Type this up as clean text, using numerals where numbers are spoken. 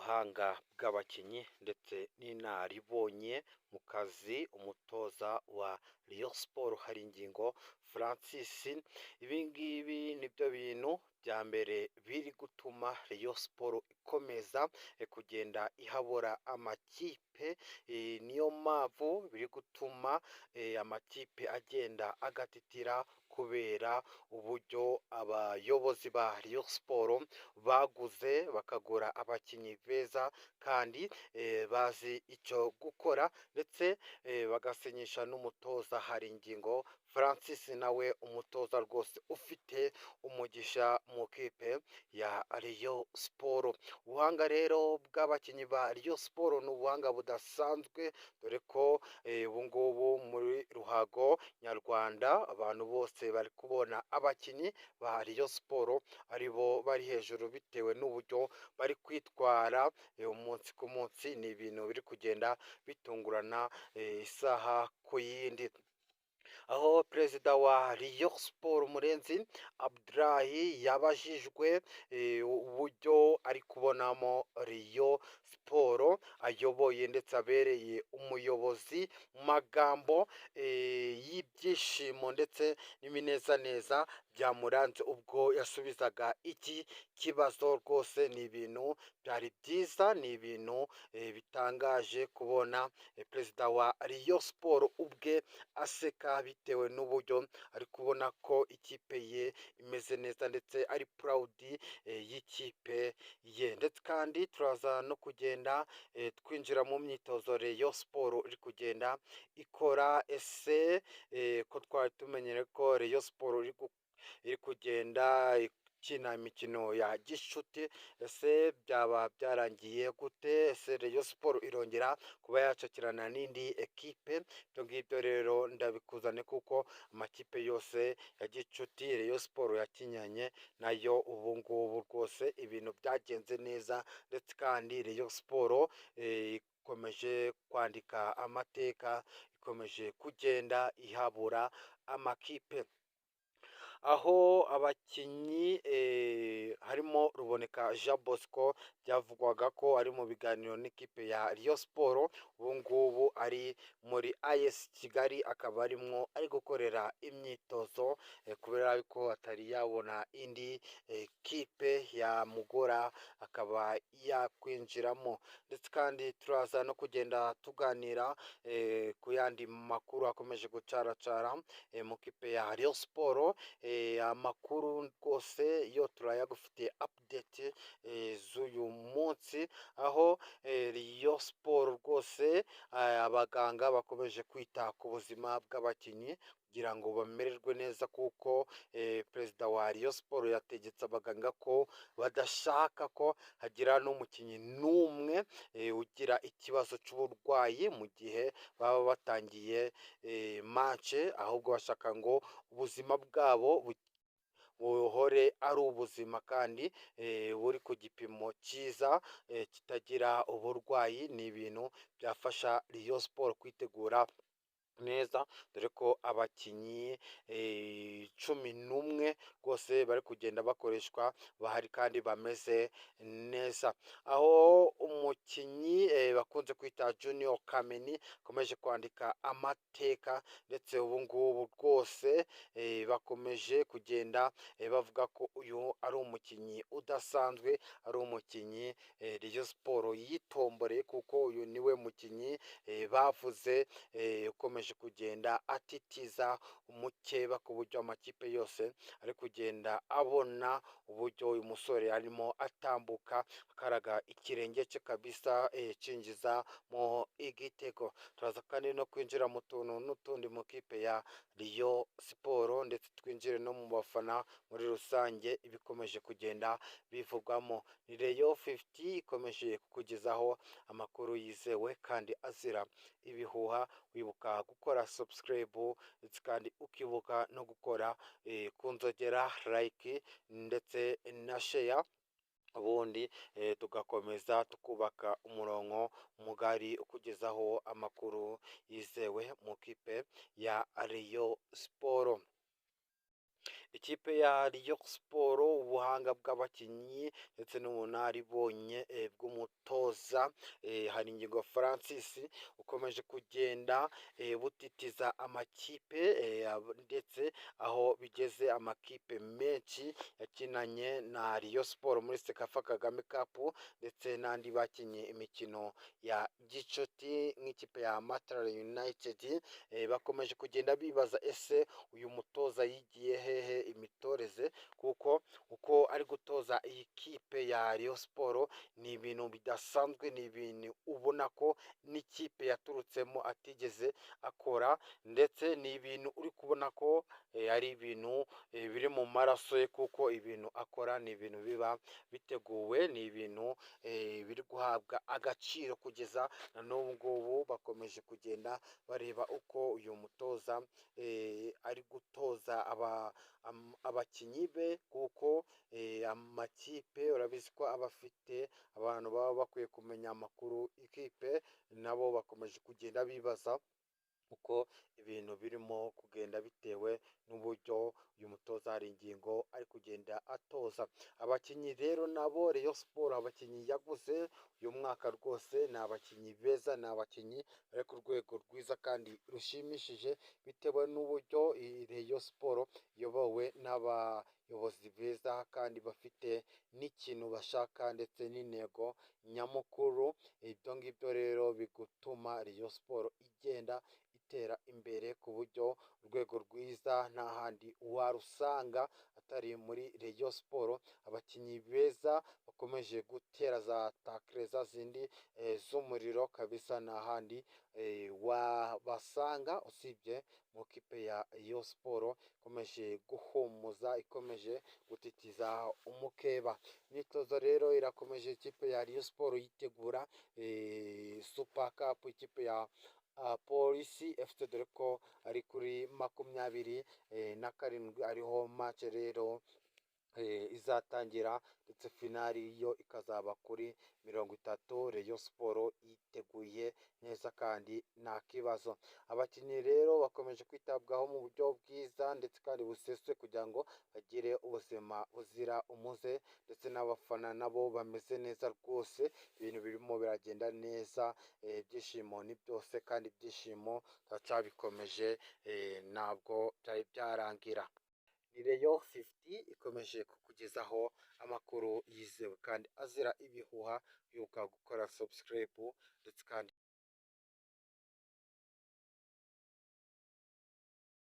ubuhanga bw'abakinnyi ndetse n'inararibonye mu kazi umutoza wa Rayon Sport Haringingo Francis. Ibi ngibi nibyo bintu bya mbere biri gutuma Rayon Sport ikomeza kugenda ihabura amakipe. Niyo mpamvu biri gutuma amakipe agenda agatitira kubera uburyo abayobozi ba Rayon Sport baguze bakagura abakinnyi beza kandi bazi icyo gukora ndetse bagasinyisha n'umutoza Haringingo Francis, nawe umutoza rwose ufite umugisha mu kipe ya Rayon Sport. Ubuhanga rero bw'abakinnyi ba Rayon Sport ni ubuhanga budasanzwe, dore ko ubu ngubu muri ruhago nyarwanda abantu bose bari kubona abakinnyi ba Rayon Sport ari bo bari hejuru bitewe n'uburyo bari kwitwara umunsi ku munsi. Ni ibintu biri kugenda bitungurana isaha ku yindi, aho perezida wa Rayon Sport Murenzi Abdulahi yabajijwe uburyo ari kubonamo Rayon Sport ayoboye ndetse abereye umuyobozi mu magambo y'ibyishimo ndetse n'iminezaneza byamuranze ubwo yasubizaga iki kibazo. Rwose ni ibintu byari byiza, ni ibintu bitangaje kubona perezida wa Rayon Sport ubwe aseka bitewe n'uburyo ari kubona ko ikipe ye imeze neza ndetse ari proud y'ikipe ye. Ndetse kandi turaza no kugenda twinjira mu myitozo Rayon Sport iri kugenda ikora. Ese ko twari tumenyere ko Rayon Sport iri kugenda ikina imikino ya gishuti, ese byaba byarangiye gute? Ese Rayon Sport irongera kuba yacakirana n'indi ekipe? Ibyo ngibyo rero ndabikuzane kuko amakipe yose ya gicuti Rayon Sport yakinyanye nayo ubu ngubu rwose ibintu byagenze neza, ndetse kandi Rayon Sport ikomeje kwandika amateka, ikomeje kugenda ihabura amakipe, aho abakinnyi harimo Ruboneka Jean Bosco byavugwaga ko ari mu biganiro n'ikipe ya Rayon Sport, ubu ngubu ari muri AS Kigali akaba arimwo ari gukorera imyitozo kubera ko atari yabona indi kipe yamugora akaba yakwinjiramo. Ndetse kandi turaza no kugenda tuganira ku yandi makuru akomeje gucaracara mu kipe ya Rayon Sport. Amakuru rwose yo turayagufite update z'uyu munsi, aho Rayon Sport rwose abaganga bakomeje kwita ku buzima bw'abakinnyi kugira ngo bamererwe neza, kuko perezida wa Rayon Sport yategetse abaganga ko badashaka ko hagira n'umukinnyi n'umwe ugira ikibazo cy'uburwayi mu gihe baba batangiye match, ahubwo bashaka ngo ubuzima bwabo buhore ari ubuzima kandi buri ku gipimo cyiza kitagira uburwayi. Ni ibintu byafasha Rayon Sport kwitegura neza, dore ko abakinnyi 11 rwose bari kugenda bakoreshwa bahari kandi bameze neza, aho umukinnyi bakunze kwita Junior Kameni akomeje kwandika amateka, ndetse ubu ngubu rwose bakomeje kugenda bavuga ko uyu ari umukinnyi udasanzwe, ari umukinnyi Rayon Sport yitomboreye, kuko uyu niwe mukinnyi bavuze ukomeje kugenda atitiza umukeba ku buryo amakipe yose ari kugenda abona uburyo uyu musore arimo atambuka akaraga ikirenge cye kabisa cinjiza mu igitego. Turaza kandi no kwinjira mu tuntu n'utundi mu kipe ya Rayon Sport, ndetse twinjire no mu bafana muri rusange ibikomeje kugenda bivugwamo. Ni Rayon 50 ikomeje kukugezaho amakuru yizewe kandi azira ibihuha. Wibuka gukora subscribe ndetse kandi ukibuka no gukora kunzogera like ndetse na share, ubundi tugakomeza tukubaka umurongo mugari ukugezaho amakuru yizewe mu kipe ya Rayon Sport. Ikipe ya Rayon Sport ubuhanga bw'abakinnyi ndetse n'ubunararibonye bw'umutoza umutoza Haringingo Francis ukomeje kugenda butitiza amakipe ndetse aho bigeze amakipe menshi yakinanye na Rayon Sport muri Sekafa Kagame Cup ndetse n'andi bakinnye imikino ya gicuti nk'ikipe ya Matara United bakomeje kugenda bibaza ese uyu mutoza yigiye hehe imitoreze, kuko uko ari gutoza iyi kipe ya Rayon Sport ni ibintu bidasanzwe, ni ibintu ubona ko n'ikipe yaturutsemo atigeze akora, ndetse ni ibintu uri kubona ko ari ibintu biri mu maraso ye, kuko ibintu akora ni ibintu biba biteguwe, ni ibintu biri guhabwa agaciro kugeza na n'ubu ngubu bakomeje kugenda bareba uko uyu mutoza ari gutoza abakinnyi be, kuko amakipe urabizi ko aba afite abantu baba bakwiye kumenya amakuru, ikipe nabo bakomeje kugenda bibaza uko ibintu birimo kugenda bitewe n'uburyo uyu mutoza hari ingingo ari kugenda atoza abakinnyi. Rero nabo Rayon Sport abakinnyi yaguze uyu mwaka rwose ni abakinnyi beza, ni abakinnyi bari ku rwego rwiza kandi rushimishije, bitewe n'uburyo Rayon Sport iyobowe n'abayobozi beza kandi bafite n'ikintu bashaka ndetse n'intego nyamukuru. Ibyo ngibyo rero bigutuma Rayon Sport igenda itera imbere ku buryo urwego rwiza nta handi warusanga atari muri Rayon Sport. Abakinnyi beza bakomeje gutera za takire za zindi z'umuriro kabisa, nta handi wabasanga usibye mu kipe ya Rayon Sport ikomeje guhumuza, ikomeje gutitiza umukeba. Imyitozo rero irakomeje, ikipe ya Rayon Sport yitegura Super Cup, ikipe ya Polisi FC, dore ko ari kuri 27 ariho match rero izatangira, ndetse finali yo ikazaba kuri 30. Rayon Sport yiteguye neza kandi nta kibazo. Abakinnyi rero bakomeje kwitabwaho mu buryo bwiza ndetse kandi busesuye kugira ngo bagire ubuzima buzira umuze, ndetse n'abafana nabo bameze neza rwose, ibintu birimo biragenda neza, ibyishimo ni byose kandi ibyishimo bikomeje, ntabwo byari byarangira. Ni Rayon 50 ikomeje kukugezaho amakuru yizewe kandi azira ibihuha, wibuka gukora subscribe ndetse kandi